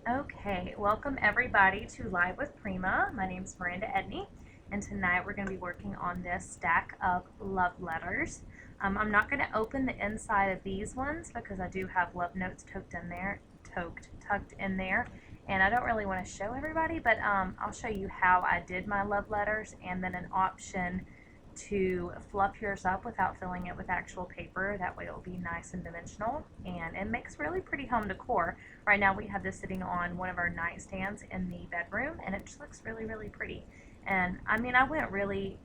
Okay, welcome everybody to Live with Prima. My name is Miranda Edney, and tonight we're going to be working on this stack of love letters. I'm not going to open the inside of these ones because I do have love notes tucked in there, and I don't really want to show everybody, but I'll show you how I did my love letters, and then an option to fluff yours up without filling it with actual paper. That way it will be nice and dimensional, and it makes really pretty home decor. Right now we have this sitting on one of our nightstands in the bedroom, and it just looks really, really pretty. And I mean, I went really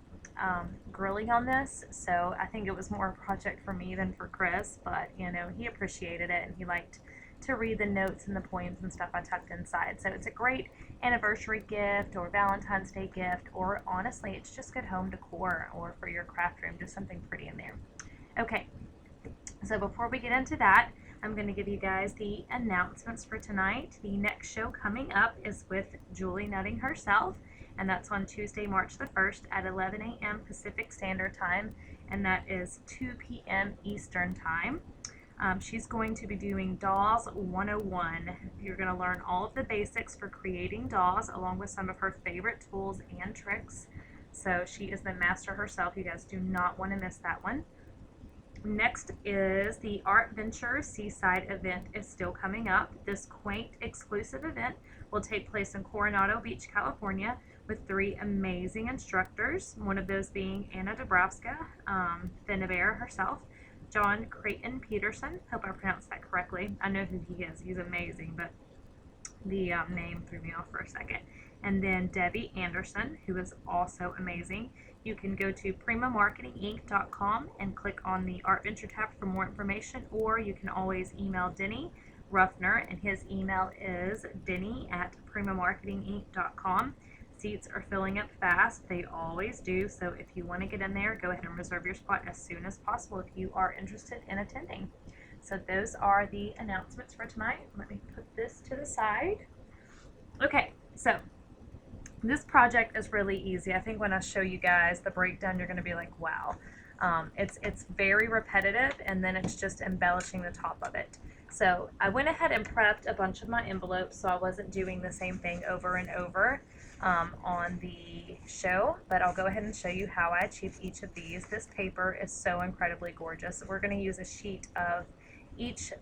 girly on this, so I think it was more a project for me than for Chris, but you know, he appreciated it and he liked to read the notes and the poems and stuff I tucked inside. So it's a great anniversary gift or Valentine's Day gift, or honestly, it's just good home decor or for your craft room, just something pretty in there. Okay, so before we get into that, I'm going to give you guys the announcements for tonight. The next show coming up is with Julie Nutting herself, and that's on Tuesday, March the 1st at 11 a.m. Pacific Standard Time, and that is 2 p.m. Eastern Time. She's going to be doing Dolls 101. You're going to learn all of the basics for creating dolls, along with some of her favorite tools and tricks. So she is the master herself. You guys do not want to miss that one. Next is the Art Venture Seaside event is still coming up. This quaint, exclusive event will take place in Coronado Beach, California, with 3 amazing instructors, one of those being Anna Dabrowska, the Navarre herself, John Creighton Peterson, hope I pronounced that correctly. I know who he is, he's amazing, but the name threw me off for a second. And then Debbie Anderson, who is also amazing. You can go to primamarketinginc.com and click on the Art Venture tab for more information, or you can always email Denny Ruffner, and his email is denny@primamarketinginc.com. Seats are filling up fast. They always do. So if you want to get in there, go ahead and reserve your spot as soon as possible if you are interested in attending. So those are the announcements for tonight. Let me put this to the side. Okay, so this project is really easy. I think when I show you guys the breakdown, you're going to be like, wow. It's very repetitive, and then it's just embellishing the top of it. So I went ahead and prepped a bunch of my envelopes so I wasn't doing the same thing over and over on the show, but I'll go ahead and show you how I achieved each of these. This paper is so incredibly gorgeous. We're going to use a sheet of each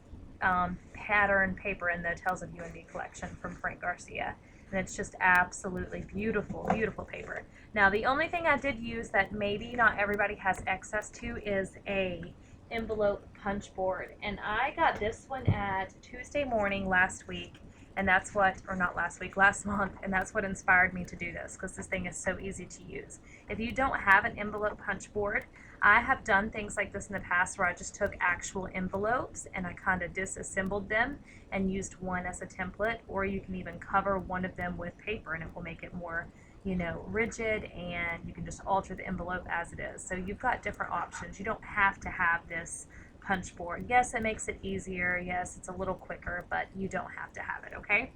pattern paper in the Tales of You and Me collection from Frank Garcia, and it's just absolutely beautiful, beautiful paper. Now the only thing I did use that maybe not everybody has access to is a envelope punch board, and I got this one at Tuesday morning last week, and that's what, or not last week, last month, and that's what inspired me to do this, because this thing is so easy to use. If you don't have an envelope punch board, I have done things like this in the past where I just took actual envelopes and I kind of disassembled them and used one as a template, or you can even cover one of them with paper and it will make it more, you know, rigid, and you can just alter the envelope as it is. So you've got different options. You don't have to have this punch board. Yes, it makes it easier. Yes, it's a little quicker, but you don't have to have it, okay?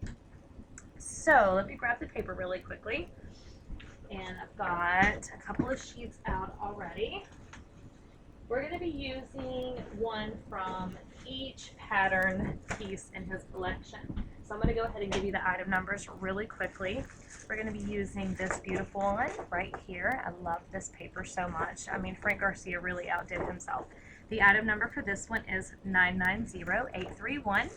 So let me grab the paper really quickly. And I've got a couple of sheets out already. We're going to be using one from each pattern piece in his collection. So I'm going to go ahead and give you the item numbers really quickly. We're going to be using this beautiful one right here. I love this paper so much. I mean, Frank Garcia really outdid himself. The item number for this one is 990831.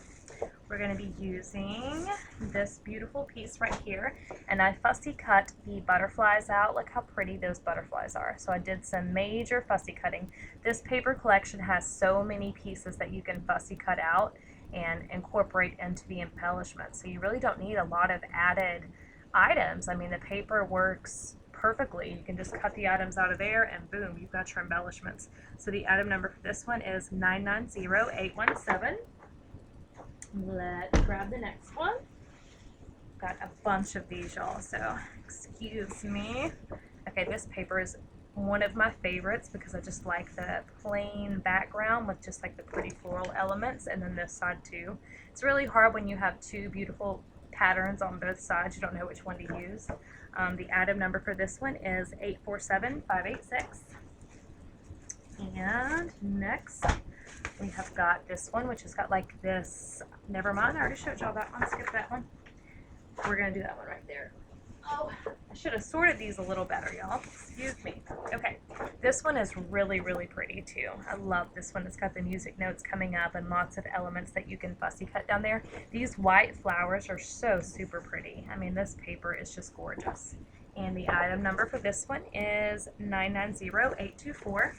We're going to be using this beautiful piece right here, and I fussy cut the butterflies out. Look how pretty those butterflies are. So I did some major fussy cutting. This paper collection has so many pieces that you can fussy cut out and incorporate into the embellishment. So you really don't need a lot of added items. I mean, the paper works perfectly. You can just cut the items out of there and boom, you've got your embellishments. So the item number for this one is 990817. Let's grab the next one. Got a bunch of these, y'all, so excuse me. Okay, this paper is one of my favorites because I just like the plain background with just like the pretty floral elements, and then this side too. It's really hard when you have two beautiful patterns on both sides. You don't know which one to use. The item number for this one is 847586. And next we have got this one, which has got like this, never mind, I already showed y'all that one, skip that one. We're going to do that one right there. Oh, I should have sorted these a little better, y'all. Excuse me. Okay, this one is really, really pretty too. I love this one. It's got the music notes coming up and lots of elements that you can fussy cut down there. These white flowers are so super pretty. I mean, this paper is just gorgeous. And the item number for this one is 990824.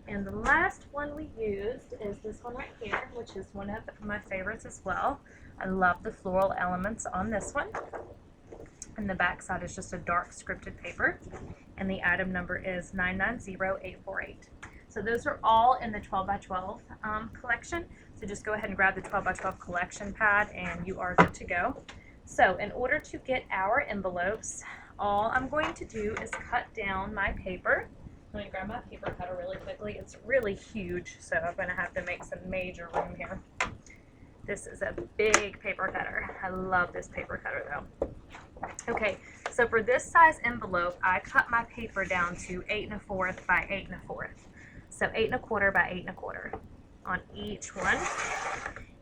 And the last one we used is this one right here, which is one of my favorites as well. I love the floral elements on this one. And the back side is just a dark scripted paper. And the item number is 990848. So those are all in the 12 by 12 collection. So just go ahead and grab the 12 by 12 collection pad and you are good to go. So in order to get our envelopes, all I'm going to do is cut down my paper. Let me grab my paper cutter really quickly. It's really huge, so I'm going to have to make some major room here. This is a big paper cutter. I love this paper cutter though. Okay, so for this size envelope, I cut my paper down to 8 1/4 by 8 1/4. So 8 1/4 by 8 1/4 on each one.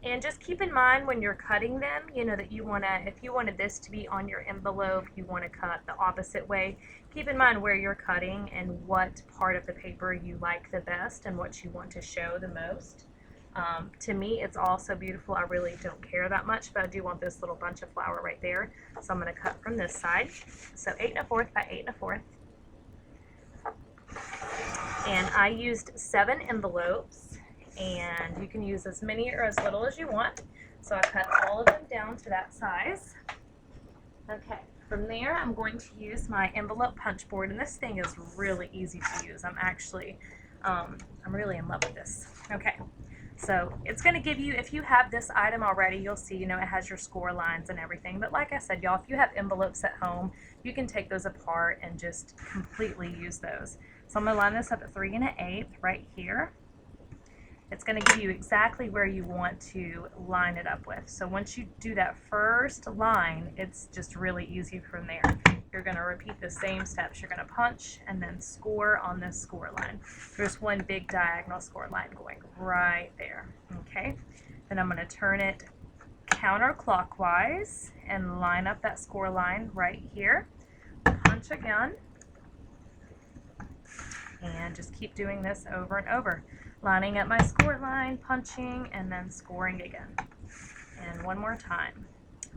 And just keep in mind when you're cutting them, you know, that you want to, if you wanted this to be on your envelope, you want to cut the opposite way. Keep in mind where you're cutting and what part of the paper you like the best and what you want to show the most. To me, it's all so beautiful. I really don't care that much, but I do want this little bunch of flower right there. So I'm going to cut from this side. So 8 1/4 by 8 1/4. And I used 7 envelopes. And you can use as many or as little as you want. So I cut all of them down to that size. Okay, from there I'm going to use my envelope punch board, and this thing is really easy to use. I'm really in love with this. Okay, so it's going to give you, if you have this item already, you'll see, you know, it has your score lines and everything. But like I said, y'all, if you have envelopes at home, you can take those apart and just completely use those. So I'm going to line this up at 3 1/8 right here. It's going to give you exactly where you want to line it up with. So once you do that first line, it's just really easy from there. You're going to repeat the same steps. You're going to punch and then score on this score line. There's one big diagonal score line going right there. Okay. Then I'm going to turn it counterclockwise and line up that score line right here. Punch again. And just keep doing this over and over. Lining up my score line, punching, and then scoring again. And one more time.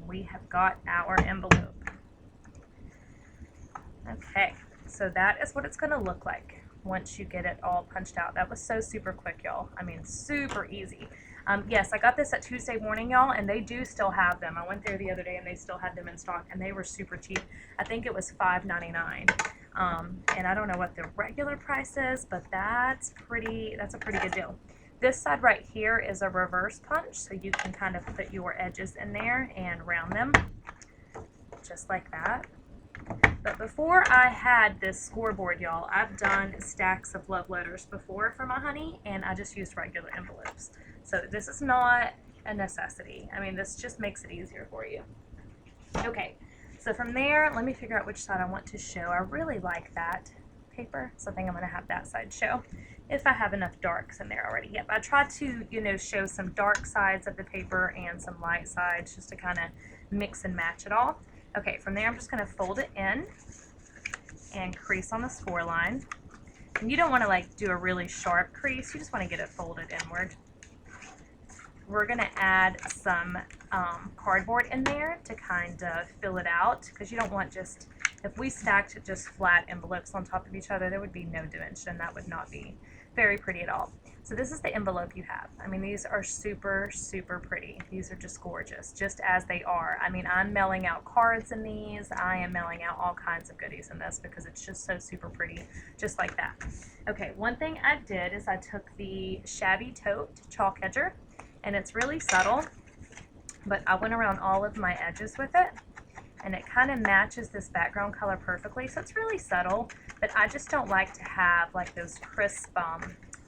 We have got our envelope. Okay, so that is what it's going to look like once you get it all punched out. That was so super quick, y'all. I mean, super easy. Yes, I got this at Tuesday morning, y'all, and they do still have them. I went there the other day, and they still had them in stock, and they were super cheap. I think it was $5.99. And I don't know what the regular price is, but that's a pretty good deal. This side right here is a reverse punch, so you can kind of put your edges in there and round them, just like that. But before I had this scoreboard, y'all, I've done stacks of love letters before for my honey, and I just used regular envelopes. So this is not a necessity. I mean, this just makes it easier for you. Okay. So from there, let me figure out which side I want to show. I really like that paper, so I think I'm going to have that side show if I have enough darks in there already. Yep, I tried to, you know, show some dark sides of the paper and some light sides just to kind of mix and match it all. Okay, from there I'm just going to fold it in and crease on the score line. And you don't want to like do a really sharp crease, you just want to get it folded inward. We're going to add some cardboard in there to kind of fill it out, because you don't want just, if we stacked just flat envelopes on top of each other, there would be no dimension. That would not be very pretty at all. So this is the envelope you have. I mean, these are super, super pretty. These are just gorgeous, just as they are. I mean, I'm mailing out cards in these. I am mailing out all kinds of goodies in this because it's just so super pretty, just like that. Okay, one thing I did is I took the Shabby Tote chalk edger, and it's really subtle, but I went around all of my edges with it, and it kind of matches this background color perfectly. So it's really subtle, but I just don't like to have like those crisp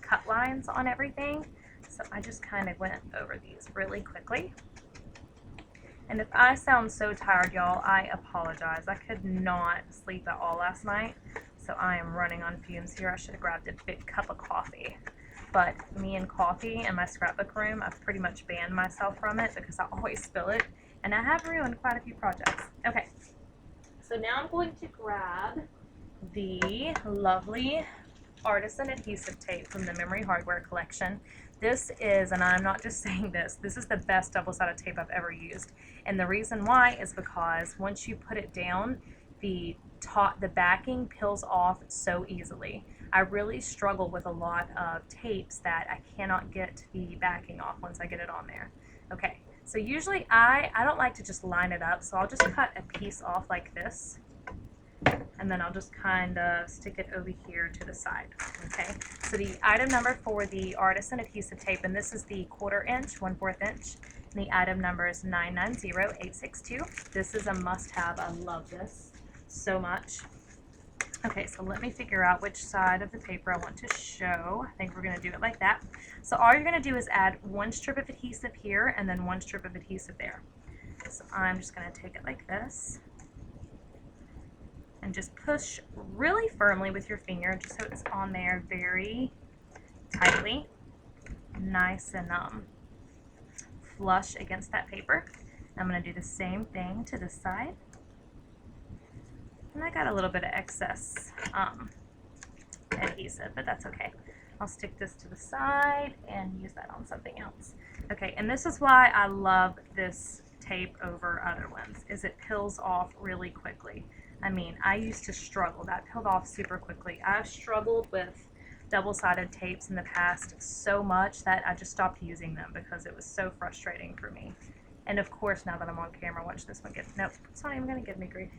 cut lines on everything. So I just kind of went over these really quickly. And if I sound so tired, y'all, I apologize. I could not sleep at all last night, so I am running on fumes here. I should have grabbed a big cup of coffee. but me and coffee in my scrapbook room, I've pretty much banned myself from it because I always spill it, and I have ruined quite a few projects. Okay, so now I'm going to grab the lovely Artisan Adhesive Tape from the Memory Hardware collection. This is, and I'm not just saying this is the best double-sided tape I've ever used. And the reason why is because once you put it down, the backing peels off so easily. I really struggle with a lot of tapes that I cannot get the backing off once I get it on there. Okay, so usually I don't like to just line it up, so I'll just cut a piece off like this, and then I'll just kind of stick it over here to the side. Okay, so the item number for the Artisan Adhesive Tape, and this is the 1/4 inch, 1/4 inch, and the item number is 990862. This is a must-have. I love this so much. Okay, so let me figure out which side of the paper I want to show. I think we're going to do it like that. So all you're going to do is add one strip of adhesive here and then one strip of adhesive there. So I'm just going to take it like this and just push really firmly with your finger just so it's on there very tightly, nice and flush against that paper. I'm going to do the same thing to this side. And I got a little bit of excess adhesive, but that's okay. I'll stick this to the side and use that on something else. Okay, and this is why I love this tape over other ones, is it peels off really quickly. I mean, I used to struggle. That peeled off super quickly. I've struggled with double-sided tapes in the past so much that I just stopped using them because it was so frustrating for me. And of course, now that I'm on camera, watch this one get, nope, it's not even going to give me grief.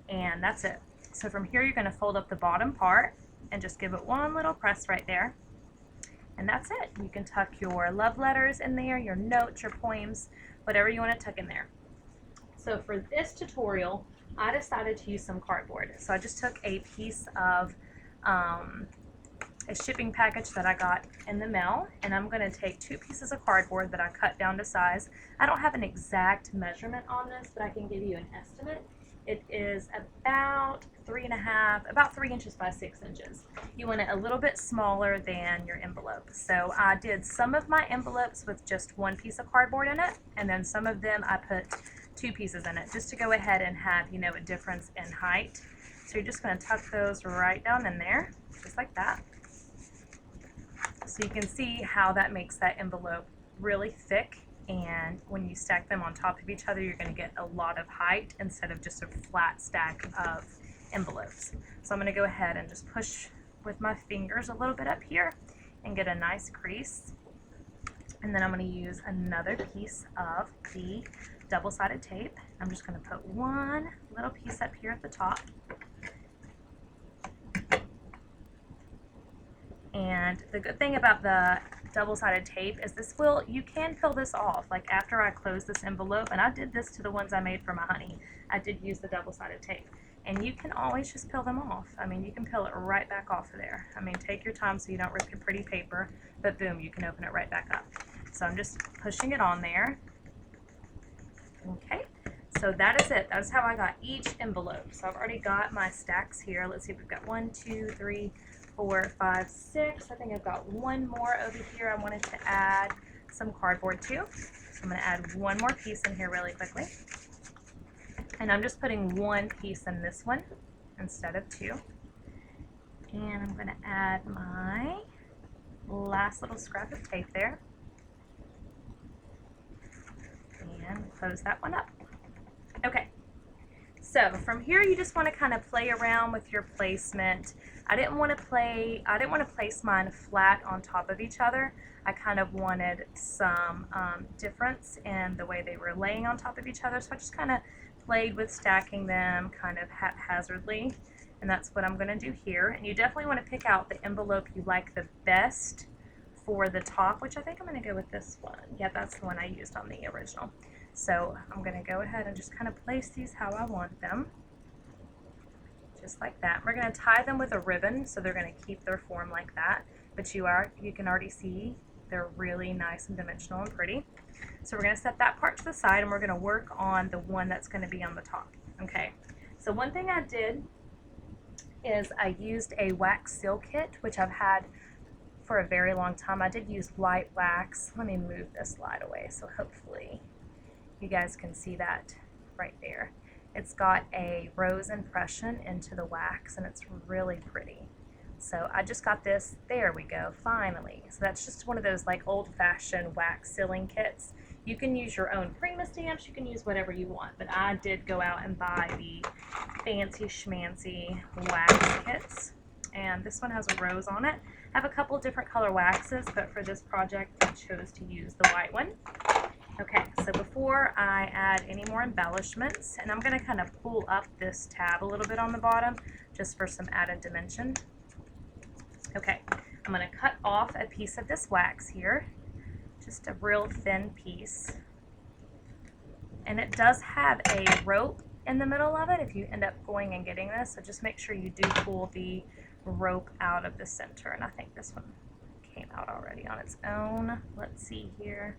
And that's it. So from here, you're going to fold up the bottom part and just give it one little press right there. And that's it. You can tuck your love letters in there, your notes, your poems, whatever you want to tuck in there. So for this tutorial, I decided to use some cardboard. So I just took a piece of a shipping package that I got in the mail, and I'm going to take 2 pieces of cardboard that I cut down to size. I don't have an exact measurement on this, but I can give you an estimate. It is about 3 inches by 6 inches. You want it a little bit smaller than your envelope. So I did some of my envelopes with just 1 piece of cardboard in it, and then some of them I put 2 pieces in it, just to go ahead and have, you know, a difference in height. So you're just going to tuck those right down in there, just like that. So you can see how that makes that envelope really thick, and when you stack them on top of each other, you're going to get a lot of height instead of just a flat stack of envelopes. So I'm going to go ahead and just push with my fingers a little bit up here and get a nice crease. And then I'm going to use another piece of the double-sided tape. I'm just going to put one little piece up here at the top. And the good thing about the double-sided tape is you can peel this off. Like after I close this envelope, and I did this to the ones I made for my honey, I did use the double-sided tape. And you can always just peel them off. I mean, you can peel it right back off of there. I mean, take your time so you don't rip your pretty paper, but boom, you can open it right back up. So I'm just pushing it on there. Okay, so that is it. That's how I got each envelope. So I've already got my stacks here. Let's see, we've got 1, 2, 3, 4, 5, 6. I think I've got one more over here I wanted to add some cardboard to. So I'm going to add one more piece in here really quickly. And I'm just putting 1 piece in this one instead of 2. And I'm going to add my last little scrap of tape there. And close that one up. Okay. So from here, you just want to kind of play around with your placement. I didn't want to place mine flat on top of each other. I kind of wanted some difference in the way they were laying on top of each other. So I just kind of played with stacking them kind of haphazardly. And that's what I'm going to do here. And you definitely want to pick out the envelope you like the best for the top, which I think I'm going to go with this one. Yeah, that's the one I used on the original. So I'm going to go ahead and just kind of place these how I want them, just like that. We're going to tie them with a ribbon, so they're going to keep their form like that, but you can already see they're really nice and dimensional and pretty. So we're going to set that part to the side, and we're going to work on the one that's going to be on the top. Okay, so one thing I did is I used a wax seal kit, which I've had for a very long time. I did use light wax. Let me move this light away so hopefully you guys can see that right there. It's got a rose impression into the wax and it's really pretty. So I just got this, there we go, finally. So that's just one of those like old-fashioned wax sealing kits. You can use your own Prima stamps, you can use whatever you want, but I did go out and buy the fancy schmancy wax kits. And this one has a rose on it. I have a couple of different color waxes, but for this project I chose to use the white one. Okay, so before I add any more embellishments, and I'm going to kind of pull up this tab a little bit on the bottom just for some added dimension. Okay, I'm going to cut off a piece of this wax here, just a real thin piece. And it does have a rope in the middle of it if you end up going and getting this, so just make sure you do pull the rope out of the center. And I think this one came out already on its own. Let's see here.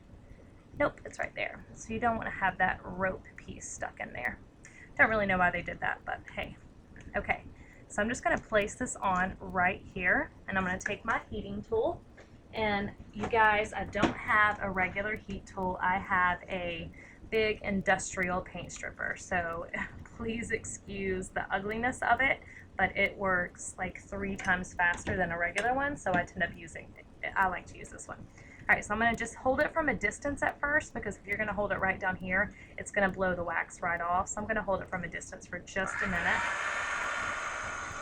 Nope, it's right there. So you don't want to have that rope piece stuck in there. Don't really know why they did that, but hey. Okay, so I'm just going to place this on right here, and I'm going to take my heating tool. And you guys, I don't have a regular heat tool. I have a big industrial paint stripper, so please excuse the ugliness of it, but it works like 3 times faster than a regular one, so I tend up using it. I like to use this one. All right, so I'm going to just hold it from a distance at first, because if you're going to hold it right down here, it's going to blow the wax right off. So I'm going to hold it from a distance for just a minute.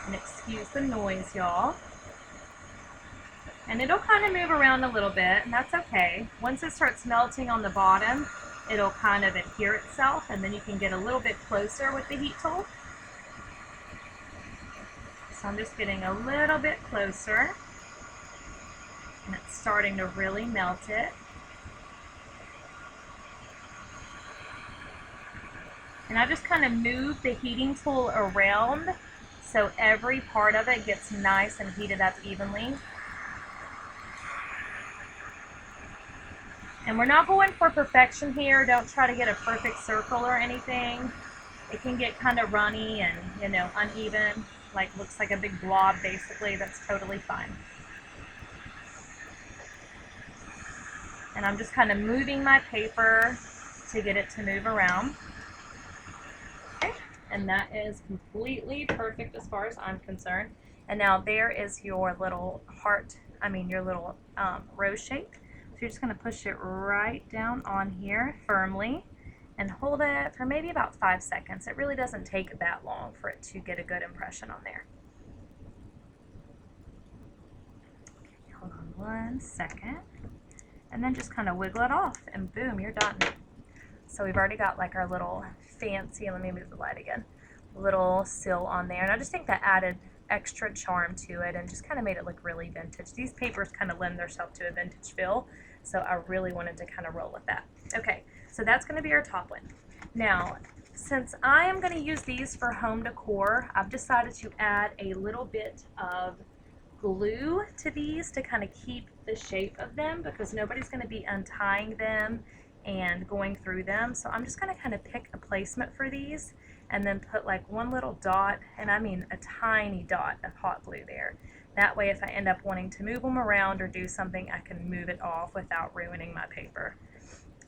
And excuse the noise, y'all. And it'll kind of move around a little bit, and that's okay. Once it starts melting on the bottom, it'll kind of adhere itself, and then you can get a little bit closer with the heat tool. So I'm just getting a little bit closer. And it's starting to really melt it. And I just kind of move the heating tool around so every part of it gets nice and heated up evenly. And we're not going for perfection here. Don't try to get a perfect circle or anything. It can get kind of runny and, you know, uneven, like looks like a big blob basically. That's totally fine. And I'm just kind of moving my paper to get it to move around. Okay, and that is completely perfect as far as I'm concerned. And now there is your little heart, your little rose shape. So you're just going to push it right down on here firmly and hold it for maybe about 5 seconds. It really doesn't take that long for it to get a good impression on there. Okay, hold on 1 second. And then just kind of wiggle it off, and boom, you're done. So we've already got like our little fancy, let me move the light again, little seal on there. And I just think that added extra charm to it and just kind of made it look really vintage. These papers kind of lend themselves to a vintage feel, so I really wanted to kind of roll with that. Okay, so that's going to be our top one. Now, since I am going to use these for home decor, I've decided to add a little bit of glue to these to kind of keep the shape of them, because nobody's going to be untying them and going through them. So I'm just going to kind of pick a placement for these and then put like one little dot, and I mean a tiny dot of hot glue there. That way if I end up wanting to move them around or do something, I can move it off without ruining my paper.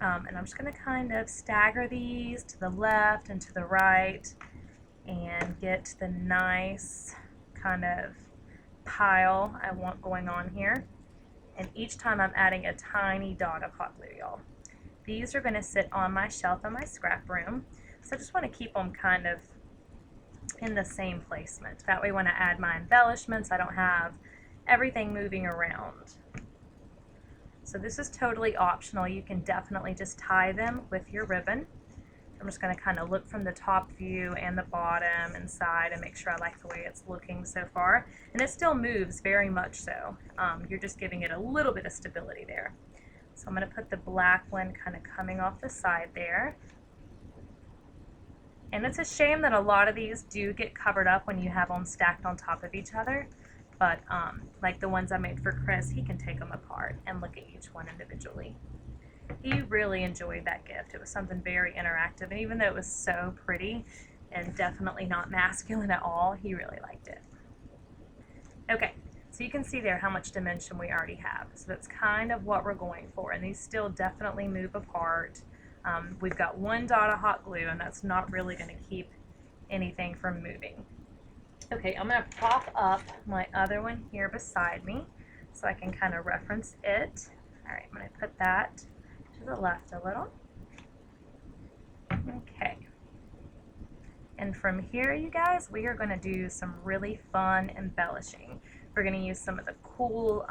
And I'm just going to kind of stagger these to the left and to the right and get the nice kind of pile I want going on here. And each time I'm adding a tiny dot of hot glue, y'all. These are going to sit on my shelf in my scrap room, so I just want to keep them kind of in the same placement. That way when I add my embellishments, I don't have everything moving around. So this is totally optional. You can definitely just tie them with your ribbon. I'm just going to kind of look from the top view and the bottom and side and make sure I like the way it's looking so far. And it still moves very much so. You're just giving it a little bit of stability there. So I'm going to put the black one kind of coming off the side there. And it's a shame that a lot of these do get covered up when you have them stacked on top of each other. But like the ones I made for Chris, he can take them apart and look at each one individually. He really enjoyed that gift. It was something very interactive, and even though it was so pretty and definitely not masculine at all, he really liked it. Okay, So you can see there how much dimension we already have. So that's kind of what we're going for. And these still definitely move apart. We've got one dot of hot glue, and that's not really going to keep anything from moving. Okay, I'm going to prop up my other one here beside me so I can kind of reference it. All right, I'm going to put that to the left a little. Okay. And from here, you guys, we are going to do some really fun embellishing. We're going to use some of the cool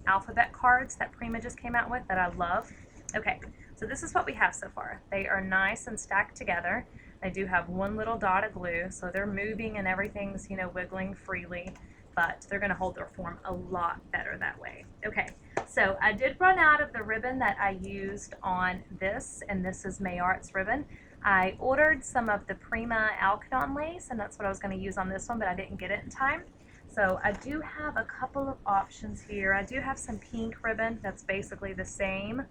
alphabet cards that Prima just came out with that I love. Okay, so this is what we have so far. They are nice and stacked together. They do have one little dot of glue, so they're moving and everything's, you know, wiggling freely, but they're going to hold their form a lot better that way. Okay, so I did run out of the ribbon that I used on this, and this is Mayart's ribbon. I ordered some of the Prima Alcadon lace, and that's what I was going to use on this one, but I didn't get it in time. So I do have a couple of options here. I do have some pink ribbon that's basically the same.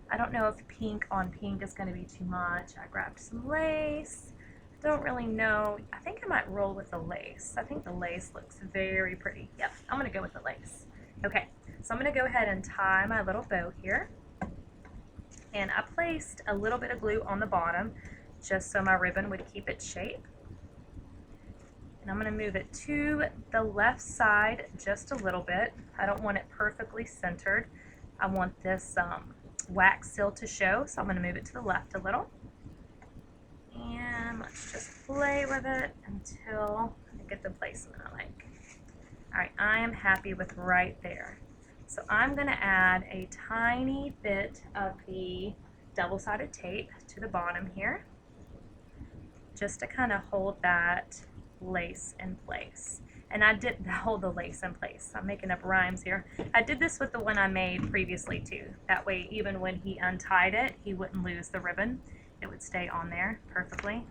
I don't know if pink on pink is going to be too much. I grabbed some lace. Don't really know. I think I might roll with the lace. I think the lace looks very pretty. Yep, I'm going to go with the lace. Okay, so I'm going to go ahead and tie my little bow here. And I placed a little bit of glue on the bottom just so my ribbon would keep its shape. And I'm going to move it to the left side just a little bit. I don't want it perfectly centered. I want this wax seal to show, so I'm going to move it to the left a little. And let's just play with it until I get the placement I like. All right, I am happy with right there. So I'm going to add a tiny bit of the double-sided tape to the bottom here, just to kind of hold that lace in place. And I didn't hold the lace in place. I'm making up rhymes here. I did this with the one I made previously too. That way, even when he untied it, he wouldn't lose the ribbon. It would stay on there perfectly.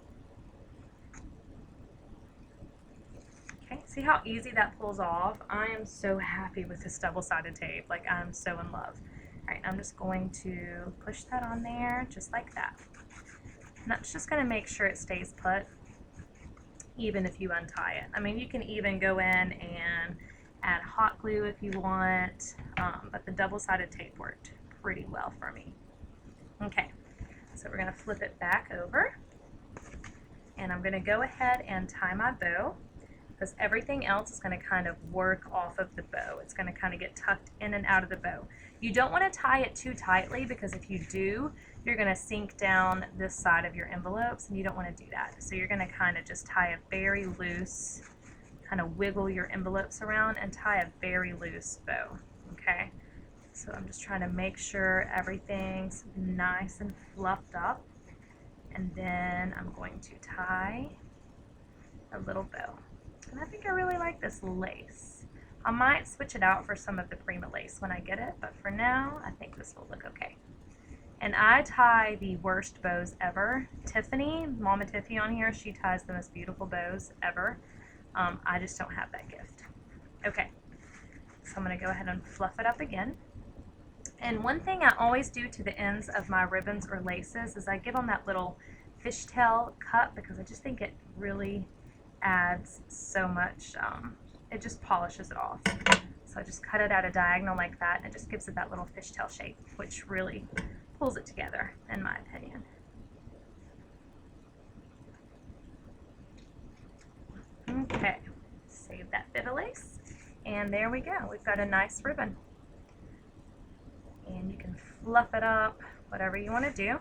Okay, see how easy that pulls off? I am so happy with this double-sided tape. Like, I'm so in love. All right, I'm just going to push that on there just like that. And that's just going to make sure it stays put, even if you untie it. I mean, you can even go in and add hot glue if you want, but the double-sided tape worked pretty well for me. Okay, so we're going to flip it back over, and I'm going to go ahead and tie my bow, because everything else is going to kind of work off of the bow. It's going to kind of get tucked in and out of the bow. You don't want to tie it too tightly, because if you do, you're going to sink down this side of your envelopes, and you don't want to do that. So you're going to kind of just tie a very loose, kind of wiggle your envelopes around and tie a very loose bow, okay? So I'm just trying to make sure everything's nice and fluffed up, and then I'm going to tie a little bow. And I think I really like this lace. I might switch it out for some of the Prima lace when I get it, but for now, I think this will look okay. And I tie the worst bows ever. Tiffany, Mama Tiffy on here, she ties the most beautiful bows ever. I just don't have that gift. Okay, so I'm going to go ahead and fluff it up again. And one thing I always do to the ends of my ribbons or laces is I give them that little fishtail cut, because I just think it really adds so much, it just polishes it off. So I just cut it at a diagonal like that, and it just gives it that little fishtail shape, which really pulls it together, in my opinion. Okay, save that bit of lace, and there we go. We've got a nice ribbon. And you can fluff it up, whatever you want to do.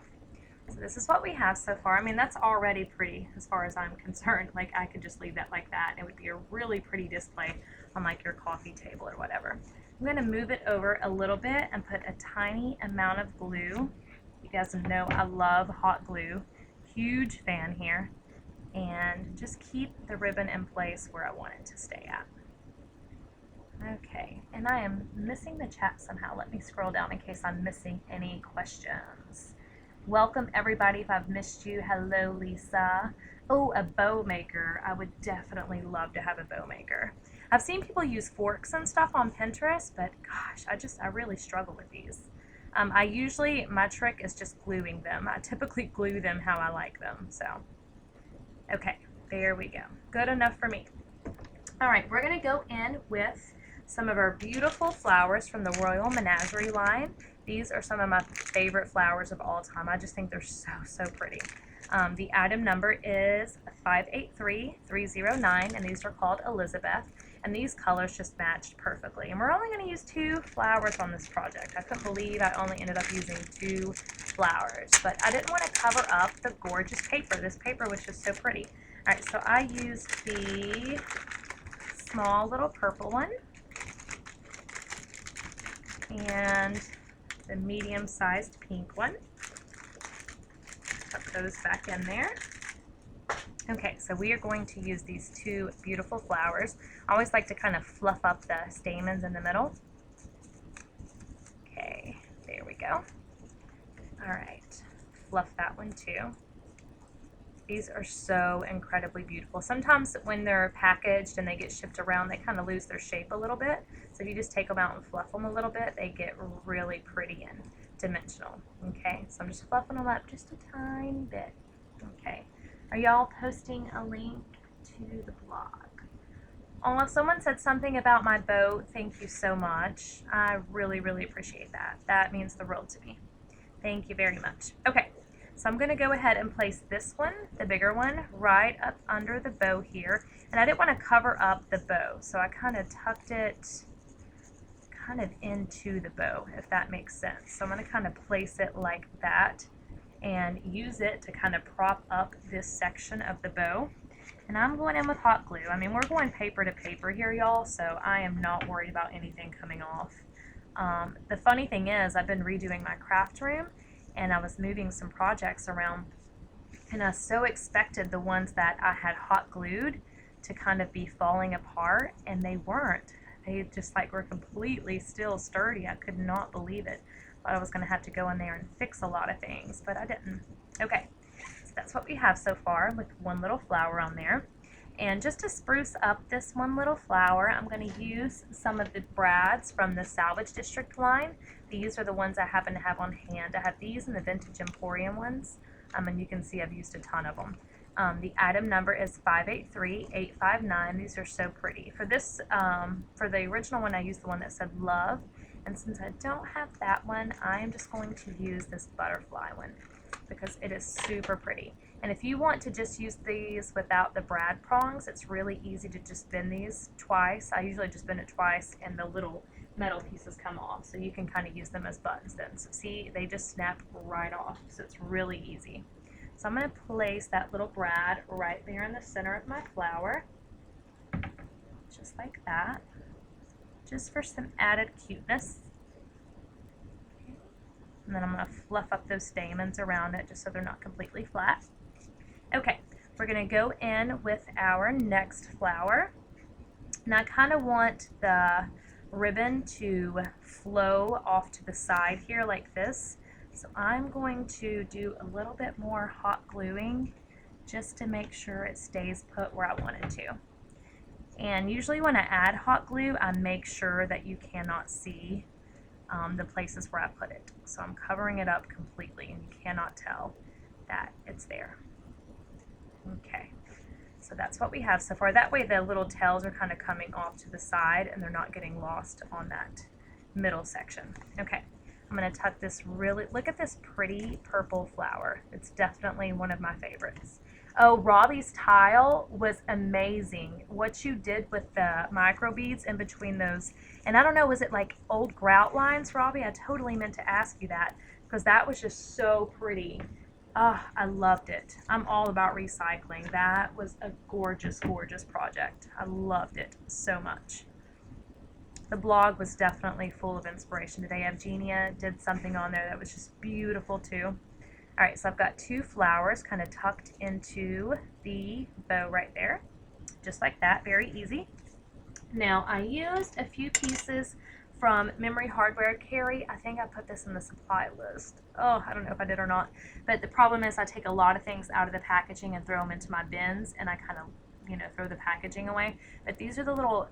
So this is what we have so far. I mean, that's already pretty as far as I'm concerned. Like, I could just leave that like that, and it would be a really pretty display on like your coffee table or whatever. I'm going to move it over a little bit and put a tiny amount of glue. You guys know I love hot glue. Huge fan here. And just keep the ribbon in place where I want it to stay at. Okay, and I am missing the chat somehow. Let me scroll down in case I'm missing any questions. Welcome everybody if I've missed you. Hello, Lisa. Oh, a bow maker. I would definitely love to have a bow maker. I've seen people use forks and stuff on Pinterest, but gosh, I really struggle with these. My trick is just gluing them. I typically glue them how I like them, so. Okay, there we go. Good enough for me. All right, we're gonna go in with some of our beautiful flowers from the Royal Menagerie line. These are some of my favorite flowers of all time. I just think they're so pretty. The item number is 583309, and these are called Elizabeth. And these colors just matched perfectly. And we're only going to use 2 flowers on this project. I couldn't believe I only ended up using 2 flowers. But I didn't want to cover up the gorgeous paper. This paper was just so pretty. Alright, so I used the small little purple one and the medium-sized pink one. Put those back in there. Okay, so we are going to use these 2 beautiful flowers. I always like to kind of fluff up the stamens in the middle. Okay, there we go. Alright, fluff that one too. These are so incredibly beautiful. Sometimes when they're packaged and they get shipped around, they kind of lose their shape a little bit. So if you just take them out and fluff them a little bit, they get really pretty and dimensional. Okay, so I'm just fluffing them up just a tiny bit. Okay. Are y'all posting a link to the blog? Oh, someone said something about my bow. Thank you so much. I really appreciate that. That means the world to me. Thank you very much. Okay, so I'm going to go ahead and place this one, the bigger one, right up under the bow here. And I didn't want to cover up the bow, so I kind of tucked it kind of into the bow, if that makes sense. So I'm going to kind of place it like that and use it to kind of prop up this section of the bow. And I'm going in with hot glue. I mean, we're going paper to paper here, y'all, so I am not worried about anything coming off. The funny thing is, I've been redoing my craft room, and I was moving some projects around, and I so expected the ones that I had hot glued to kind of be falling apart, and they weren't. They just like were completely still sturdy. I could not believe it. I was going to have to go in there and fix a lot of things, but I didn't. Okay, so that's what we have so far with one little flower on there. And just to spruce up this one little flower, I'm going to use some of the brads from the Salvage District line. These are the ones I happen to have on hand. I have these and the Vintage Emporium ones, and you can see I've used a ton of them. The item number is 583859. These are so pretty. For this, for the original one, I used the one that said love. And since I don't have that one, I am just going to use this butterfly one because it is super pretty. And if you want to just use these without the brad prongs, it's really easy to just bend these twice. I usually just bend it twice and the little metal pieces come off. So you can kind of use them as buttons then. So see, they just snap right off. So it's really easy. So I'm going to place that little brad right there in the center of my flower. Just like that. Just for some added cuteness. Okay. And then I'm going to fluff up those stamens around it just so they're not completely flat. Okay, we're going to go in with our next flower. Now I kind of want the ribbon to flow off to the side here like this. So I'm going to do a little bit more hot gluing just to make sure it stays put where I want it to. And usually when I add hot glue, I make sure that you cannot see the places where I put it. So I'm covering it up completely and you cannot tell that it's there. Okay, so that's what we have so far. That way the little tails are kind of coming off to the side and they're not getting lost on that middle section. Okay, I'm going to tuck this really, look at this pretty purple flower. It's definitely one of my favorites. Oh, Robbie's tile was amazing. What you did with the micro beads in between those, and I don't know, was it like old grout lines, Robbie? I totally meant to ask you that because that was just so pretty. Oh, I loved it. I'm all about recycling. That was a gorgeous, gorgeous project. I loved it so much. The blog was definitely full of inspiration today. Evgenia did something on there that was just beautiful too. Alright, so I've got 2 flowers kind of tucked into the bow right there. Just like that, very easy. Now, I used a few pieces from Memory Hardware. Carrie, I think I put this in the supply list. Oh, I don't know if I did or not. But the problem is I take a lot of things out of the packaging and throw them into my bins, and I kind of, you know, throw the packaging away. But these are the little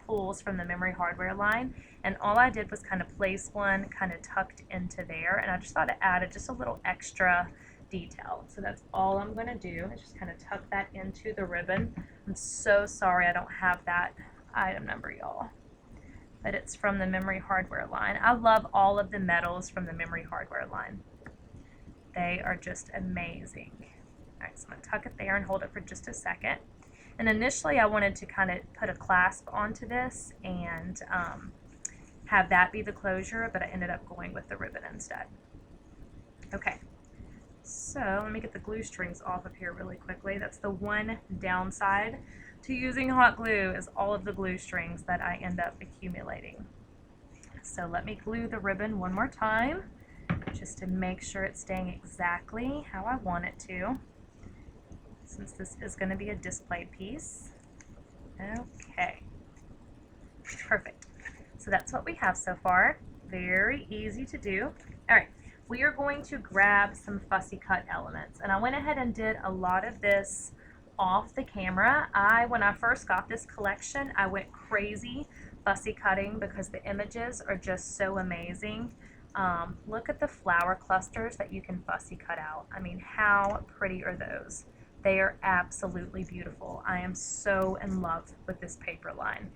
pulls from the Memory Hardware line, and all I did was kind of place one kind of tucked into there, and I just thought it added just a little extra detail. So that's all I'm going to do is just kind of tuck that into the ribbon. I'm so sorry I don't have that item number, y'all. but it's from the Memory Hardware line. I love all of the metals from the Memory Hardware line. They are just amazing. All right, so I'm going to tuck it there and hold it for just a second. And initially I wanted to kind of put a clasp onto this and have that be the closure, but I ended up going with the ribbon instead. Okay, so let me get the glue strings off of here really quickly. That's the one downside to using hot glue, is all of the glue strings that I end up accumulating. So let me glue the ribbon one more time just to make sure it's staying exactly how I want it to, since this is going to be a displayed piece. Okay, perfect. So that's what we have so far. Very easy to do. All right, we are going to grab some fussy cut elements, and I went ahead and did a lot of this off the camera. When I first got this collection, I went crazy fussy cutting because the images are just so amazing. Look at the flower clusters that you can fussy cut out. I mean, how pretty are those? They are absolutely beautiful. I am so in love with this paper line.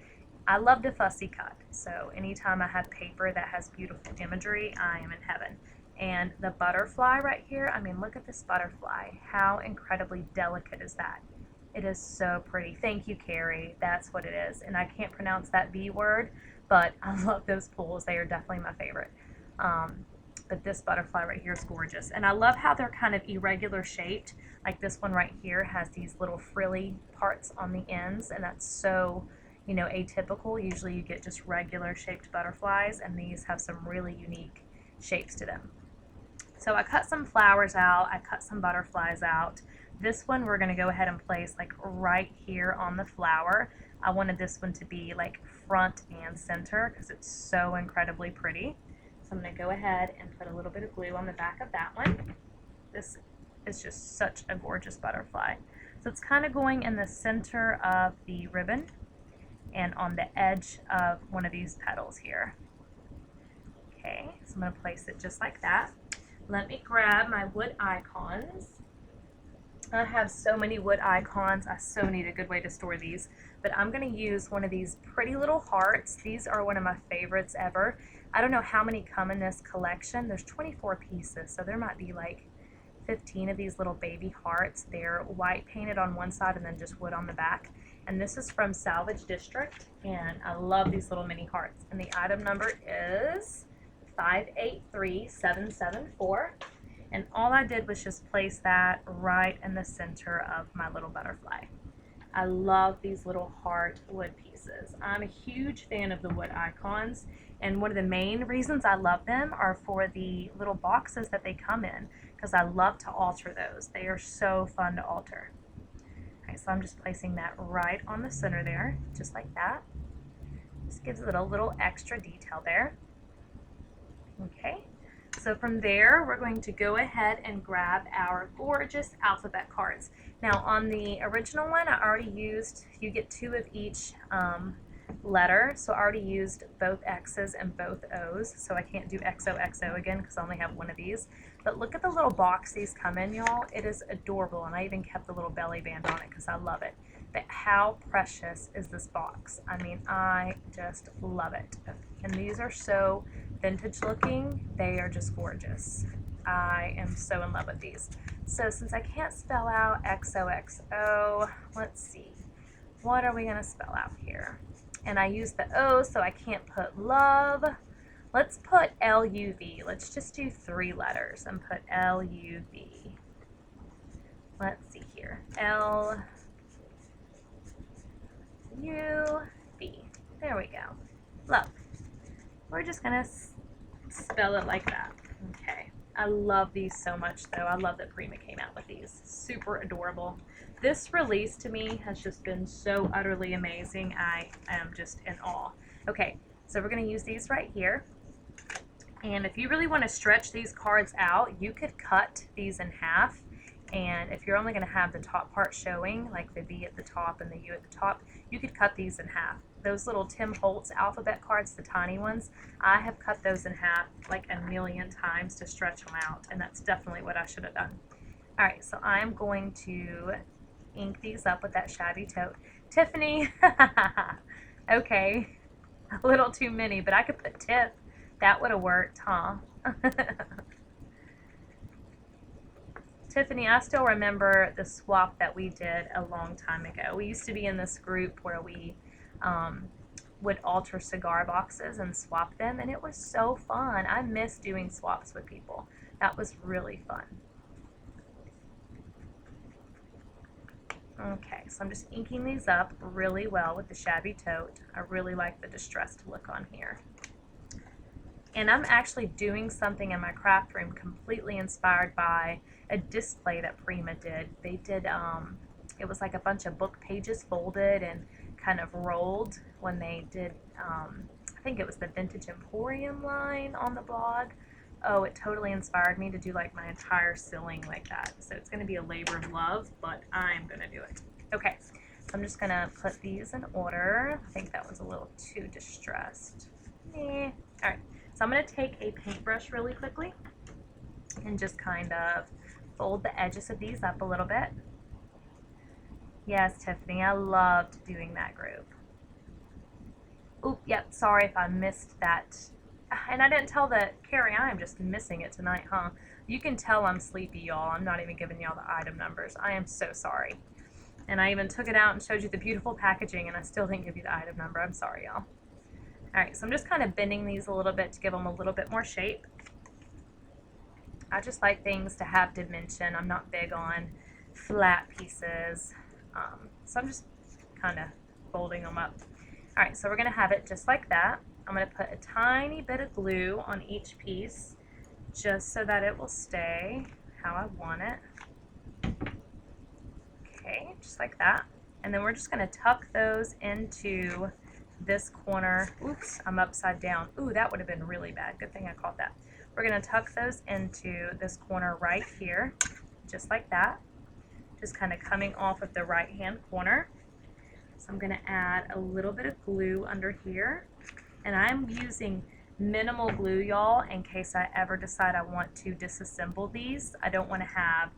I love to fussy cut, so anytime I have paper that has beautiful imagery, I am in heaven. And the butterfly right here, I mean, look at this butterfly. How incredibly delicate is that? It is so pretty. Thank you, Carrie. That's what it is. And I can't pronounce that B word, but I love those pools. They are definitely my favorite. But this butterfly right here is gorgeous. And I love how they're kind of irregular shaped. Like this one right here has these little frilly parts on the ends, and that's so, you know, atypical. Usually you get just regular shaped butterflies, and these have some really unique shapes to them. So I cut some flowers out, I cut some butterflies out. This one we're going to go ahead and place like right here on the flower. I wanted this one to be like front and center because it's so incredibly pretty. So I'm going to go ahead and put a little bit of glue on the back of that one. This is just such a gorgeous butterfly. So it's kind of going in the center of the ribbon and on the edge of one of these petals here. Okay, so I'm going to place it just like that. Let me grab my wood icons. I have so many wood icons. I so need a good way to store these. But I'm going to use one of these pretty little hearts. These are one of my favorites ever. I don't know how many come in this collection. There's 24 pieces, so there might be like 15 of these little baby hearts. They're white painted on one side and then just wood on the back. And this is from Salvage District, and I love these little mini hearts. And the item number is 583774. And all I did was just place that right in the center of my little butterfly. I love these little heart wood pieces. I'm a huge fan of the wood icons, and one of the main reasons I love them are for the little boxes that they come in, because I love to alter those. They are so fun to alter. Okay, so I'm just placing that right on the center there, just like that. Just gives it a little extra detail there. Okay. So from there, we're going to go ahead and grab our gorgeous alphabet cards. Now on the original one, I already used, you get 2 of each letter, so I already used both X's and both O's, so I can't do XOXO again because I only have one of these. But look at the little box these come in, y'all. It is adorable, and I even kept the little belly band on it because I love it. But how precious is this box? I mean, I just love it. And these are so vintage looking. They are just gorgeous. I am so in love with these. So since I can't spell out XOXO, let's see. What are we going to spell out here? And I use the O, so I can't put love. Let's put LUV. Let's just do 3 letters and put LUV. Let's see here. LUV. There we go. Love. We're just going to spell it like that. Okay. I love these so much, though. I love that Prima came out with these. Super adorable. This release to me has just been so utterly amazing. I am just in awe. Okay, so we're going to use these right here. And if you really want to stretch these cards out, you could cut these in half. And if you're only going to have the top part showing, like the B at the top and the U at the top, you could cut these in half. Those little Tim Holtz alphabet cards, the tiny ones, I have cut those in half like a million times to stretch them out, and that's definitely what I should have done. All right, so I'm going to ink these up with that shabby tote. Tiffany, okay. a little too many, but I could put Tiff. That would have worked, huh? Tiffany, I still remember the swap that we did a long time ago. We used to be in this group where we would alter cigar boxes and swap them, and it was so fun. I miss doing swaps with people. That was really fun. Okay, so I'm just inking these up really well with the shabby tote. I really like the distressed look on here. And I'm actually doing something in my craft room completely inspired by a display that Prima did. They did, it was like a bunch of book pages folded and kind of rolled when they did, I think it was the Vintage Emporium line on the blog. Oh, it totally inspired me to do like my entire ceiling like that. So it's going to be a labor of love, but I'm going to do it. Okay, so I'm just going to put these in order. I think that was a little too distressed. All right, so I'm going to take a paintbrush really quickly and just kind of fold the edges of these up a little bit. Yes, Tiffany, I loved doing that group. Oop, yep, sorry if I missed that. And I didn't tell Carrie, I'm just missing it tonight, huh? You can tell I'm sleepy, y'all. I'm not even giving y'all the item numbers. I am so sorry. And I even took it out and showed you the beautiful packaging, and I still didn't give you the item number. I'm sorry, y'all. All right, so I'm just kind of bending these a little bit to give them a little bit more shape. I just like things to have dimension. I'm not big on flat pieces. So I'm just kind of folding them up. All right, so we're gonna have it just like that. I'm gonna put a tiny bit of glue on each piece just so that it will stay how I want it. Okay, just like that. And then we're just gonna tuck those into this corner. Oops, I'm upside down. Ooh, that would have been really bad. Good thing I caught that. We're gonna tuck those into this corner right here, just like that. Just kind of coming off of the right hand corner. So I'm gonna add a little bit of glue under here. And I'm using minimal glue, y'all, in case I ever decide I want to disassemble these. I don't want to have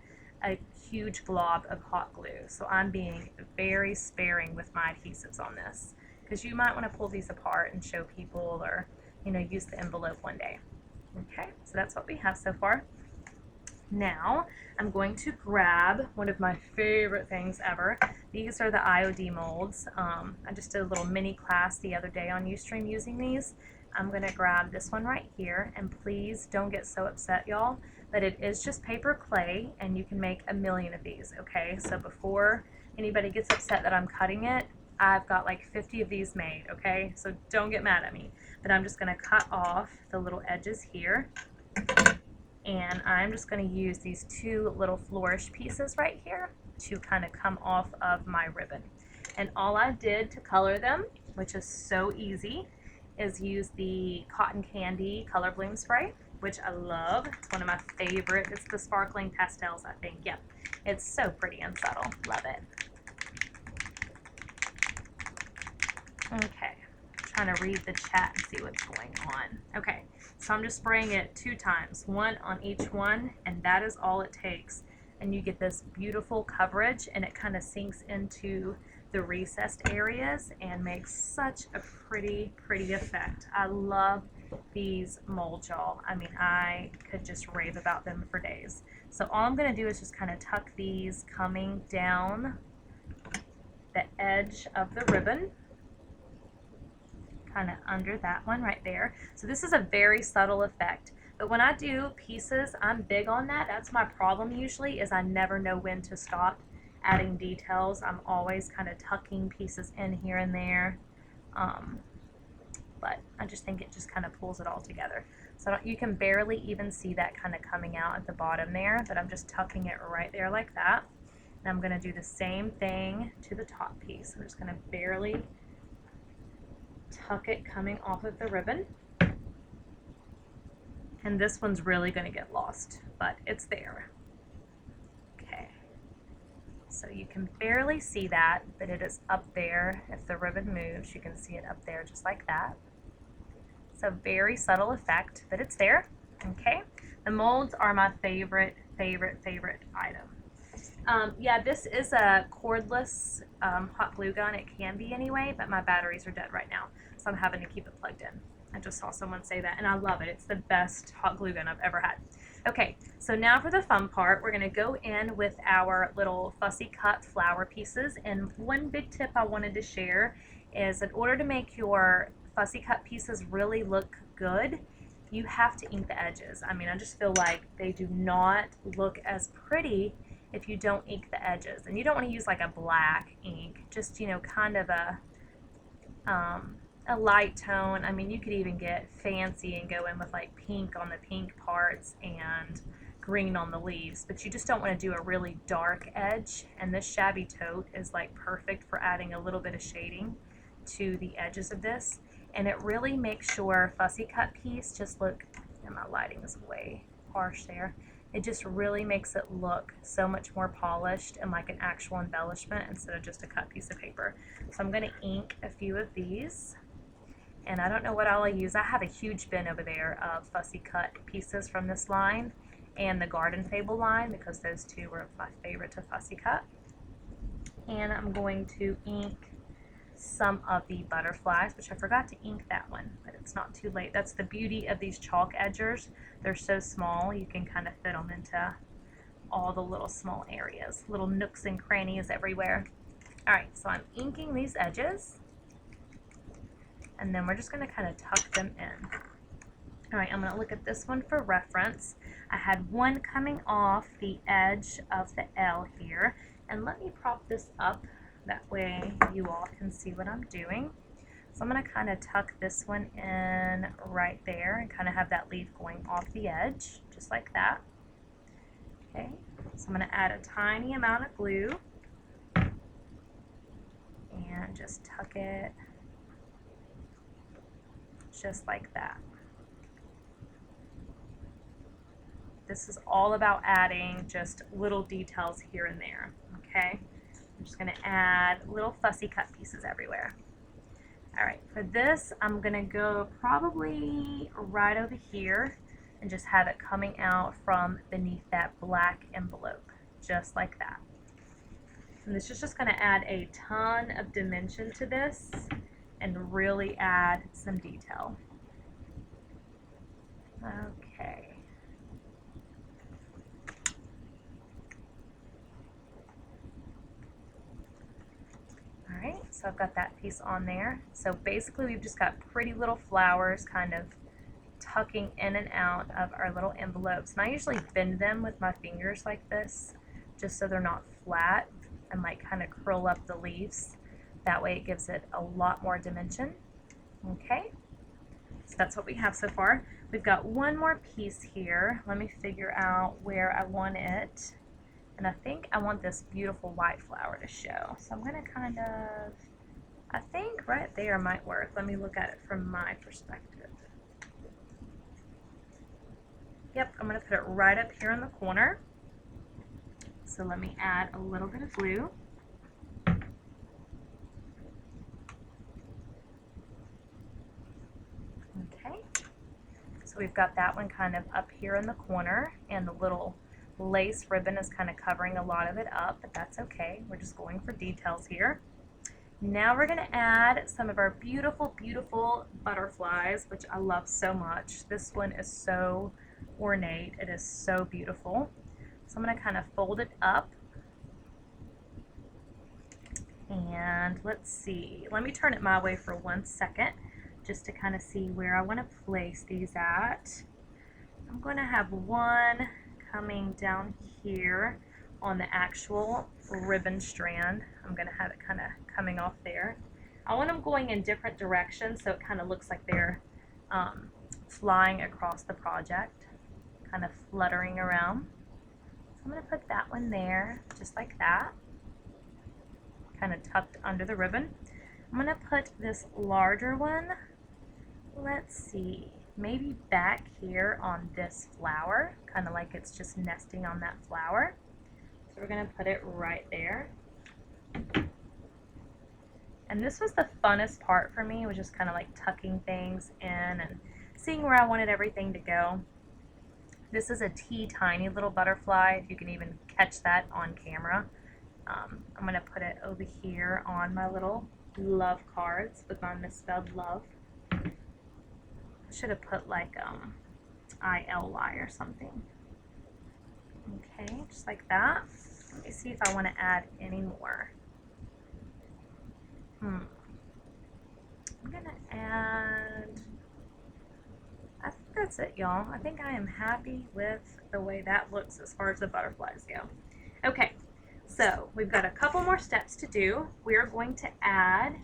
a huge glob of hot glue. So I'm being very sparing with my adhesives on this, because you might want to pull these apart and show people, or, you know, use the envelope one day. Okay, so that's what we have so far. Now I'm going to grab one of my favorite things ever. These are the IOD molds. I just did a little mini class the other day on Ustream using these. I'm going to grab this one right here, and please don't get so upset, y'all, but it is just paper clay, and you can make a million of these, okay? So before anybody gets upset that I'm cutting it, I've got like 50 of these made, okay? So don't get mad at me. But I'm just going to cut off the little edges here. And I'm just going to use these two little flourish pieces right here to kind of come off of my ribbon. And all I did to color them, which is so easy, is use the cotton candy color bloom spray, which I love. It's one of my favorite. It's the sparkling pastels, I think. Yep. It's so pretty and subtle. Love it. Okay. Trying to read the chat and see what's going on. Okay, so I'm just spraying it 2 times, one on each one, and that is all it takes. And you get this beautiful coverage, and it kind of sinks into the recessed areas and makes such a pretty effect. I love these molds, y'all. I mean, I could just rave about them for days. So all I'm going to do is just kind of tuck these coming down the edge of the ribbon, kind of under that one right there. So this is a very subtle effect, but when I do pieces, I'm big on that. That's my problem usually, is I never know when to stop adding details. I'm always kind of tucking pieces in here and there, but I just think it just kind of pulls it all together. So you can barely even see that kind of coming out at the bottom there, but I'm just tucking it right there like that. And I'm going to do the same thing to the top piece. I'm just going to barely tuck it coming off of the ribbon. And this one's really going to get lost, but it's there. Okay. So you can barely see that, but it is up there. If the ribbon moves, you can see it up there just like that. It's a very subtle effect, but it's there. Okay. The molds are my favorite item. Yeah, this is a cordless hot glue gun. It can be anyway, but my batteries are dead right now, so I'm having to keep it plugged in. I just saw someone say that, and I love it. It's the best hot glue gun I've ever had. Okay, so now for the fun part, we're going to go in with our little fussy cut flower pieces. And one big tip I wanted to share is in order to make your fussy cut pieces really look good, you have to ink the edges. I mean, I just feel like they do not look as pretty if you don't ink the edges. And you don't want to use like a black ink, just, you know, kind of a light tone. I mean, you could even get fancy and go in with like pink on the pink parts and green on the leaves, but you just don't want to do a really dark edge. And this shabby tote is like perfect for adding a little bit of shading to the edges of this. And it really makes your fussy cut piece just look, and my lighting is way harsh there. It just really makes it look so much more polished and like an actual embellishment instead of just a cut piece of paper. So I'm going to ink a few of these. And I don't know what I'll use. I have a huge bin over there of fussy cut pieces from this line and the garden table line, because those two were my favorite to fussy cut. And I'm going to ink some of the butterflies, which I forgot to ink that one, but it's not too late. That's the beauty of these chalk edgers. They're so small, you can kind of fit them into all the little small areas, little nooks and crannies everywhere. All right, so I'm inking these edges, and then we're just going to kind of tuck them in. All right, I'm going to look at this one for reference. I had one coming off the edge of the L here, and let me prop this up. That way you all can see what I'm doing. So I'm going to kind of tuck this one in right there and kind of have that leaf going off the edge, just like that. Okay, so I'm going to add a tiny amount of glue and just tuck it just like that. This is all about adding just little details here and there, okay? I'm just going to add little fussy cut pieces everywhere. All right, for this, I'm going to go probably right over here and just have it coming out from beneath that black envelope, just like that. And this is just going to add a ton of dimension to this and really add some detail. Okay. Alright, so I've got that piece on there. So basically we've just got pretty little flowers kind of tucking in and out of our little envelopes. And I usually bend them with my fingers like this, just so they're not flat, and like kind of curl up the leaves. That way it gives it a lot more dimension. Okay, so that's what we have so far. We've got one more piece here. Let me figure out where I want it. And I think I want this beautiful white flower to show. So I'm going to kind of, I think right there might work. Let me look at it from my perspective. Yep, I'm going to put it right up here in the corner. So let me add a little bit of glue. Okay, so we've got that one kind of up here in the corner, and the little lace ribbon is kind of covering a lot of it up, but that's okay. We're just going for details here. Now we're going to add some of our beautiful, beautiful butterflies, which I love so much. This one is so ornate. It is so beautiful. So I'm going to kind of fold it up. And let's see. Let me turn it my way for 1 second just to kind of see where I want to place these at. I'm going to have one coming down here on the actual ribbon strand. I'm going to have it kind of coming off there. I want them going in different directions so it kind of looks like they're flying across the project, kind of fluttering around. So I'm going to put that one there just like that, kind of tucked under the ribbon. I'm going to put this larger one, let's see, maybe back here on this flower, kind of like it's just nesting on that flower. So we're going to put it right there. And this was the funnest part for me, was just kind of like tucking things in and seeing where I wanted everything to go. This is a tiny little butterfly, if you can even catch that on camera. I'm going to put it over here on my little love cards with my misspelled love. I should have put like ILY or something. Okay, just like that. Let me see if I want to add any more. I'm going to add, I think that's it, y'all. I think I am happy with the way that looks as far as the butterflies go. Okay, so we've got a couple more steps to do. We're going to add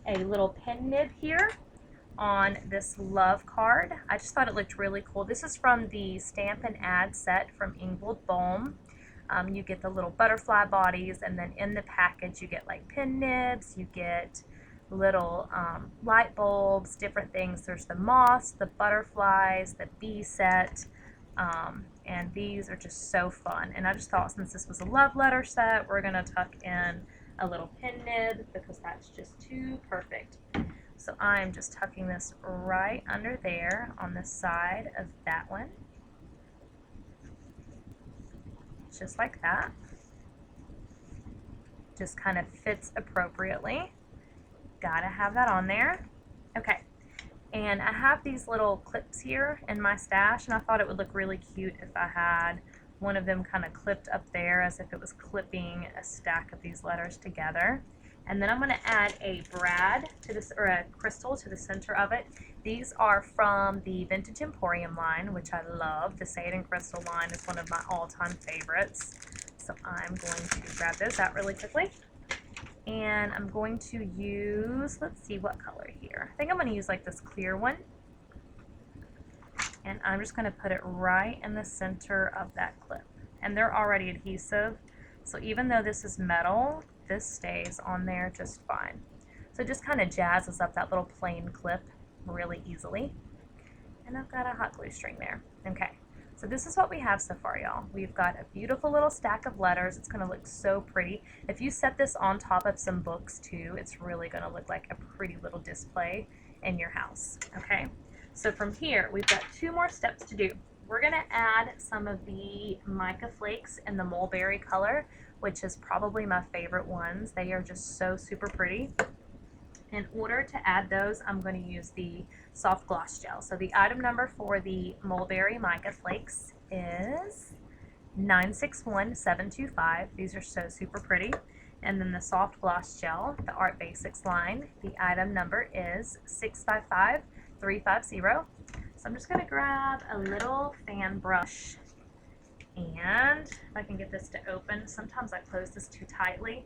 a little pin nib here on this love card. I just thought it looked really cool. This is from the Stamp and Add set from Ingold Bohm. You get the little butterfly bodies, and then in the package you get like pin nibs, you get little light bulbs, different things. There's the moths, the butterflies, the bee set, and these are just so fun. And I just thought, since this was a love letter set, we're gonna tuck in a little pin nib because that's just too perfect. So I'm just tucking this right under there on the side of that one, just like that. Just kind of fits appropriately. Gotta have that on there. Okay, and I have these little clips here in my stash, and I thought it would look really cute if I had one of them kind of clipped up there as if it was clipping a stack of these letters together. And then I'm going to add a brad to this, or a crystal to the center of it. These are from the Vintage Emporium line, which I love. The Say It in Crystal line is one of my all-time favorites. So I'm going to grab those out really quickly. And I'm going to use, let's see what color here. I think I'm going to use like this clear one. And I'm just going to put it right in the center of that clip. And they're already adhesive, so even though this is metal, this stays on there just fine. So it just kind of jazzes up that little plain clip really easily. And I've got a hot glue string there. Okay, so this is what we have so far, y'all. We've got a beautiful little stack of letters. It's going to look so pretty. If you set this on top of some books too, it's really going to look like a pretty little display in your house. Okay, so from here, we've got 2 more steps to do. We're going to add some of the Mica flakes in the Mulberry color, which is probably my favorite ones. They are just so super pretty. In order to add those, I'm going to use the soft gloss gel. So the item number for the Mulberry Mica flakes is 961725. These are so super pretty. And then the soft gloss gel, the Art Basics line, the item number is 655350. So I'm just going to grab a little fan brush, and if I can get this to open. Sometimes I close this too tightly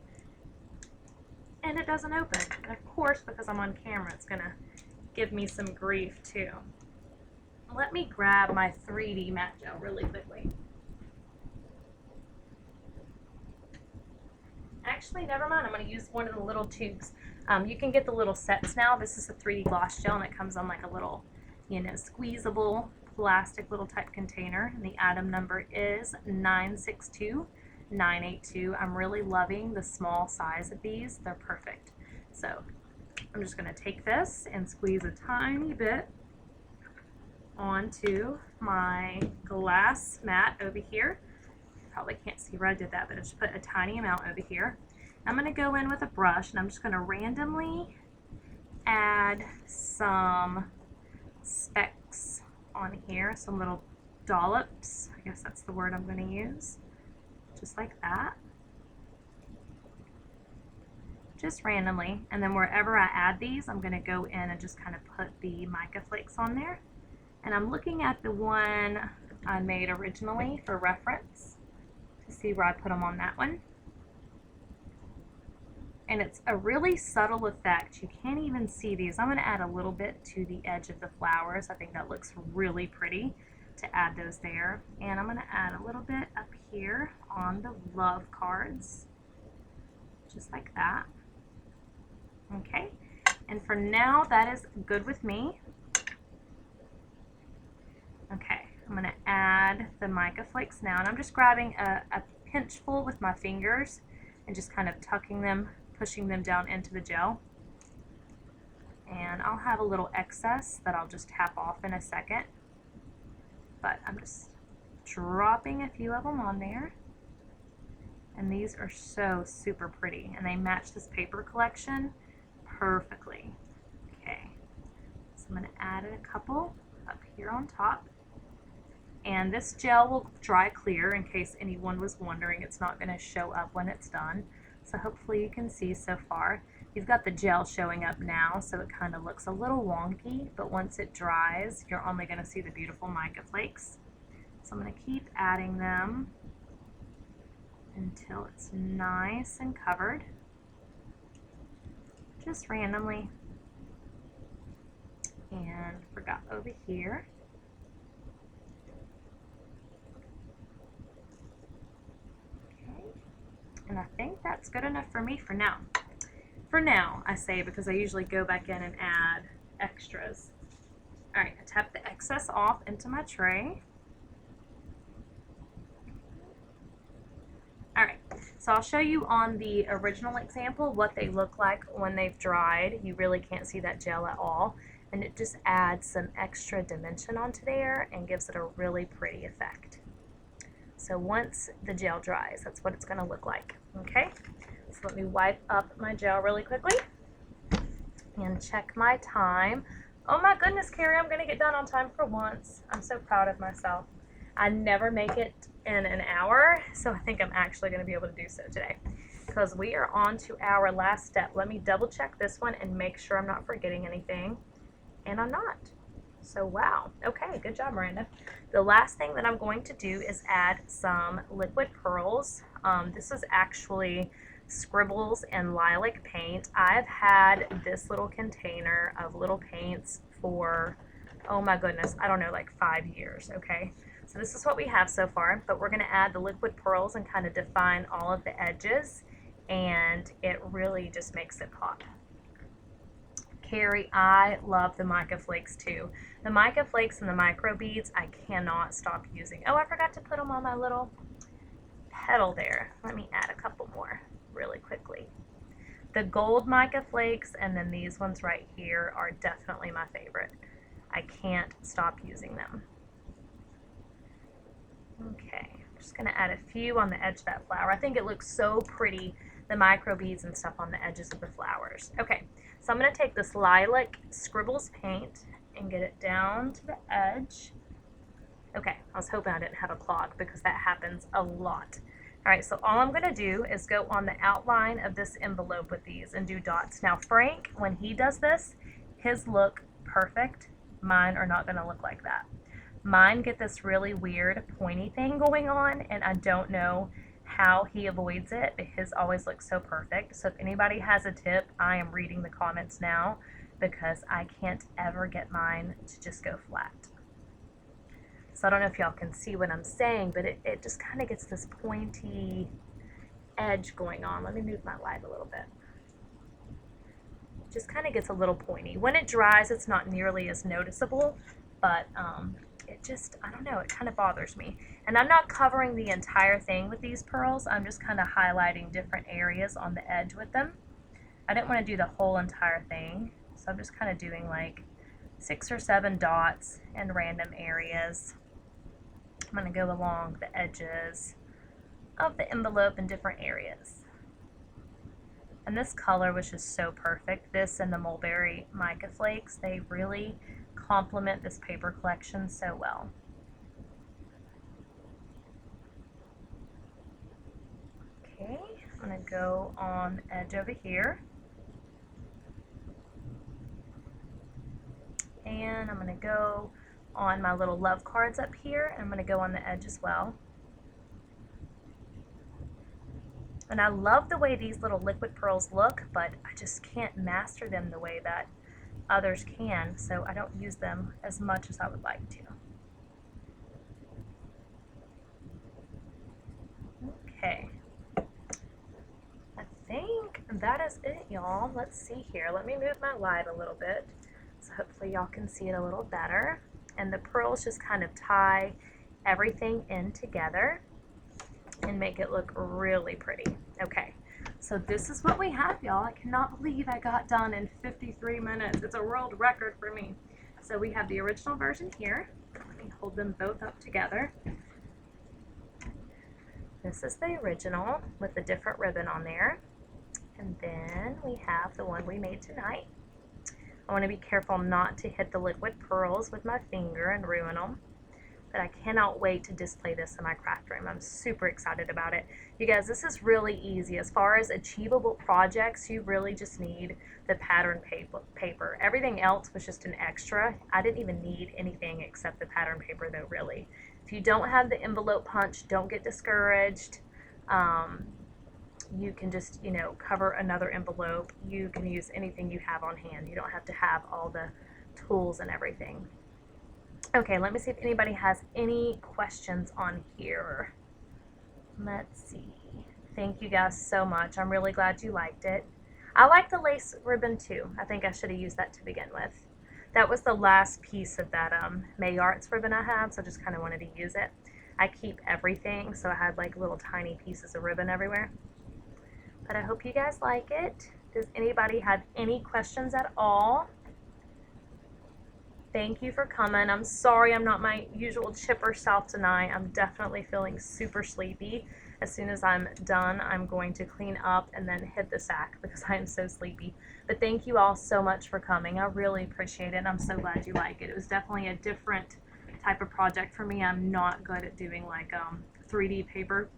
and it doesn't open. And of course, because I'm on camera, it's going to give me some grief too. Let me grab my 3D matte gel really quickly. Actually, never mind. I'm going to use one of the little tubes. You can get the little sets now. This is a 3D gloss gel, and it comes on like a little, you know, squeezable plastic little type container. And the item number is 962982. I'm really loving the small size of these. They're perfect. So I'm just going to take this and squeeze a tiny bit onto my glass mat over here. Probably can't see where I did that, but I just put a tiny amount over here. I'm going to go in with a brush, and I'm just going to randomly add some specks on here, some little dollops. I guess that's the word I'm going to use. Just like that. Just randomly. And then wherever I add these, I'm going to go in and just kind of put the mica flakes on there. And I'm looking at the one I made originally for reference to see where I put them on that one. And it's a really subtle effect. You can't even see these. I'm going to add a little bit to the edge of the flowers. I think that looks really pretty to add those there. And I'm going to add a little bit up here on the love cards, just like that. Okay, and for now, that is good with me. Okay, I'm going to add the mica flakes now, and I'm just grabbing a pinchful with my fingers and just kind of tucking them, pushing them down into the gel. And I'll have a little excess that I'll just tap off in a second, but I'm just dropping a few of them on there. And these are so super pretty, and they match this paper collection perfectly. Okay, so I'm going to add a couple up here on top. And this gel will dry clear, in case anyone was wondering. It's not going to show up when it's done. So hopefully you can see so far. You've got the gel showing up now, so it kind of looks a little wonky, but once it dries, you're only going to see the beautiful mica flakes. So I'm going to keep adding them until it's nice and covered, just randomly. And forgot over here. Okay, and I think that's good enough for me for now. For now, I say, because I usually go back in and add extras. All right, I tap the excess off into my tray. All right, so I'll show you on the original example what they look like when they've dried. You really can't see that gel at all, and it just adds some extra dimension onto there and gives it a really pretty effect. So once the gel dries, that's what it's going to look like. Okay, so let me wipe up my gel really quickly and check my time. Oh my goodness, Carrie, I'm going to get done on time for once. I'm so proud of myself. I never make it in an hour, so I think I'm actually going to be able to do so today, because we are on to our last step. Let me double check this one and make sure I'm not forgetting anything, and I'm not. So wow, okay, good job, Miranda. The last thing that I'm going to do is add some liquid pearls. This is actually Scribbles and lilac paint. I've had this little container of little paints for, oh my goodness, I don't know, like 5 years, okay? So this is what we have so far, but we're going to add the liquid pearls and kind of define all of the edges, and it really just makes it pop. Carrie, I love the mica flakes too. The mica flakes and the micro beads, I cannot stop using. Oh, I forgot to put them on my little petal there. Let me add a couple more really quickly. The gold mica flakes and then these ones right here are definitely my favorite. I can't stop using them. Okay, I'm just going to add a few on the edge of that flower. I think it looks so pretty, the micro beads and stuff on the edges of the flowers. Okay, so I'm going to take this lilac Scribbles paint and get it down to the edge. Okay, I was hoping I didn't have a clog because that happens a lot. All right, so all I'm going to do is go on the outline of this envelope with these and do dots. Now, Frank, when he does this, his look perfect. Mine are not going to look like that. Mine get this really weird pointy thing going on, and I don't know how he avoids it, but his always looks so perfect. So if anybody has a tip, I am reading the comments now, because I can't ever get mine to just go flat. So I don't know if y'all can see what I'm saying, but it just kind of gets this pointy edge going on. Let me move my light a little bit. It just kind of gets a little pointy. When it dries, it's not nearly as noticeable, but it just, I don't know, it kind of bothers me. And I'm not covering the entire thing with these pearls. I'm just kind of highlighting different areas on the edge with them. I didn't want to do the whole entire thing, so I'm just kind of doing like 6 or 7 dots in random areas. I'm going to go along the edges of the envelope in different areas. And this color was just so perfect. This and the Mulberry mica flakes, they really complement this paper collection so well. Okay, I'm going to go on the edge over here. And I'm going to go on my little love cards up here, and I'm going to go on the edge as well. And I love the way these little liquid pearls look, but I just can't master them the way that others can, so I don't use them as much as I would like to. Okay, I think that is it, y'all. Let's see here. Let me move my light a little bit so hopefully y'all can see it a little better. And the pearls just kind of tie everything in together and make it look really pretty. Okay, so this is what we have, y'all. I cannot believe I got done in 53 minutes. It's a world record for me. So we have the original version here. Let me hold them both up together. This is the original with the different ribbon on there. And then we have the one we made tonight. I want to be careful not to hit the liquid pearls with my finger and ruin them. But I cannot wait to display this in my craft room. I'm super excited about it. You guys, this is really easy. As far as achievable projects, you really just need the pattern paper. Everything else was just an extra. I didn't even need anything except the pattern paper though, really. If you don't have the envelope punch, don't get discouraged. You can just, you know, cover another envelope. You can use anything you have on hand. You don't have to have all the tools and everything. Okay, let me see if anybody has any questions on here. Let's see. Thank you guys so much. I'm really glad you liked it. I like the lace ribbon too. I think I should have used that to begin with. That was the last piece of that May Arts ribbon I had, so I just kind of wanted to use it. I keep everything, so I had like little tiny pieces of ribbon everywhere. But I hope you guys like it. Does anybody have any questions at all? Thank you for coming. I'm sorry I'm not my usual chipper self tonight. I'm definitely feeling super sleepy. As soon as I'm done, I'm going to clean up and then hit the sack because I am so sleepy. But thank you all so much for coming. I really appreciate it. And I'm so glad you like it. It was definitely a different type of project for me. I'm not good at doing like 3D paper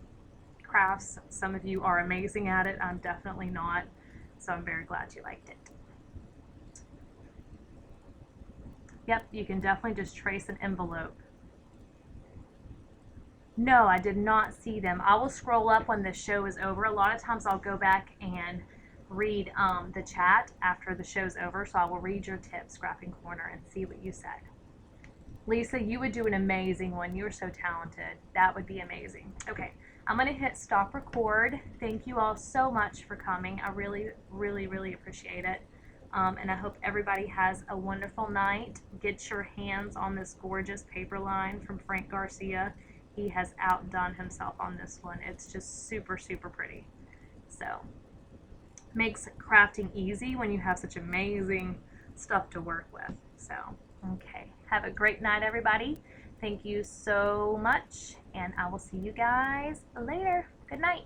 crafts. Some of you are amazing at it. I'm definitely not. So I'm very glad you liked it. Yep, you can definitely just trace an envelope. No, I did not see them. I will scroll up when the show is over. A lot of times I'll go back and read the chat after the show's over, so I will read your tips, Scrapping Corner, and see what you said. Lisa, you would do an amazing one. You are so talented. That would be amazing. Okay, I'm going to hit stop record. Thank you all so much for coming. I really, really, really appreciate it. And I hope everybody has a wonderful night. Get your hands on this gorgeous paper line from Frank Garcia. He has outdone himself on this one. It's just super, super pretty. So, makes crafting easy when you have such amazing stuff to work with. So, okay. Have a great night, everybody. Thank you so much, and I will see you guys later. Good night.